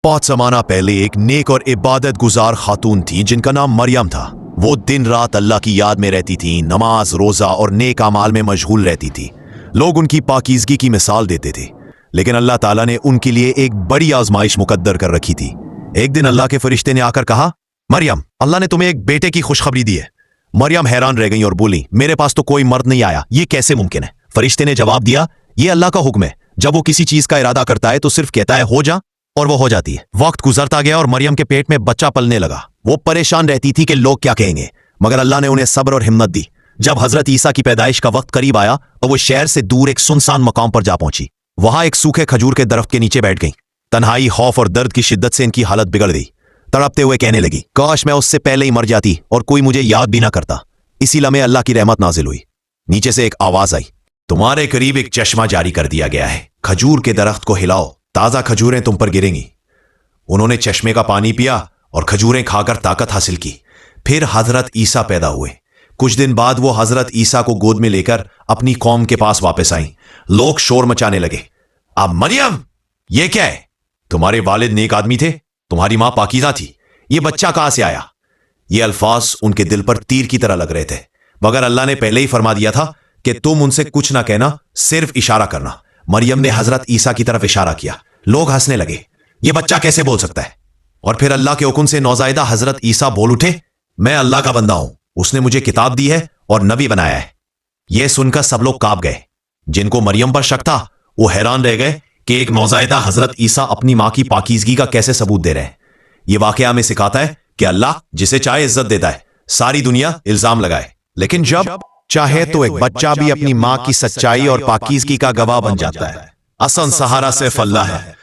बहुत ज़माना पहले एक नेक और इबादत गुजार खातून थी जिनका नाम मरियम था। वो दिन रात अल्लाह की याद में रहती थी, नमाज रोज़ा और नेक अमाल में मशगूल रहती थी। लोग उनकी पाकीज़गी की मिसाल देते थे, लेकिन अल्लाह ताला ने उनके लिए एक बड़ी आजमाइश मुकद्दर कर रखी थी। एक दिन अल्लाह के फरिश्ते ने आकर कहा, मरियम, अल्लाह ने तुम्हें एक बेटे की खुशखबरी दी है। मरियम हैरान रह गई और बोली, मेरे पास तो कोई मर्द नहीं आया, ये कैसे मुमकिन है? फरिश्ते ने जवाब दिया, ये अल्लाह का हुक्म है। जब वो किसी चीज का इरादा करता है तो सिर्फ कहता है हो जा, और वो हो जाती है। वक्त गुजरता गया और मरियम के पेट में बच्चा पलने लगा। वो परेशान रहती थी कि लोग क्या कहेंगे, मगर अल्लाह ने उन्हें सब्र और हिम्मत दी। जब हजरत ईसा की पैदाइश का वक्त करीब आया तो वो शहर से दूर एक सुनसान मकाम पर जा पहुंची। वहां एक सूखे खजूर के दरख्त के नीचे बैठ गई। तन्हाई, खौफ और दर्द की शिद्दत से इनकी हालत बिगड़ गई। तड़पते हुए कहने लगी, काश मैं उससे पहले ही मर जाती और कोई मुझे याद भी ना करता। इसी लम्हे अल्लाह की रहमत नाजिल हुई। नीचे से एक आवाज आई, तुम्हारे करीब एक चश्मा जारी कर दिया गया है, खजूर के दरख्त को हिलाओ, ताजा खजूरें तुम पर गिरेंगी। उन्होंने चश्मे का पानी पिया और खजूरें खाकर ताकत हासिल की। फिर हजरत ईसा पैदा हुए। कुछ दिन बाद वो हजरत ईसा को गोद में लेकर अपनी कौम के पास वापस आई। लोग शोर मचाने लगे, अब मरियम, ये क्या है? तुम्हारे वालिद नेक आदमी थे, तुम्हारी मां पाकीज़ा थी, ये बच्चा कहां से आया? ये अल्फाज उनके दिल पर तीर की तरह लग रहे थे, मगर अल्लाह ने पहले ही फरमा दिया था कि तुम उनसे कुछ ना कहना, सिर्फ इशारा करना। मरियम ने हजरत ईसा की तरफ इशारा किया। लोग हंसने लगे, ये बच्चा कैसे बोल सकता है? और फिर अल्लाह के हुक्म से नौज़ायदा हजरत ईसा बोल उठे, मैं अल्लाह का बंदा हूं, उसने मुझे किताब दी है और नबी बनाया है। यह सुनकर सब लोग कांप गए। जिनको मरियम पर शक था वो हैरान रह गए कि एक नौज़ायदा हजरत ईसा अपनी मां की पाकीज़गी का कैसे सबूत दे रहे हैं। यह वाकया हमें सिखाता है कि अल्लाह जिसे चाहे इज्जत देता है, सारी दुनिया इल्जाम लगाए, लेकिन जब चाहे तो एक बच्चा भी अपनी मां की सच्चाई और पाकीज़गी का गवाह बन जाता है। असल सहारा सिर्फ अल्लाह है।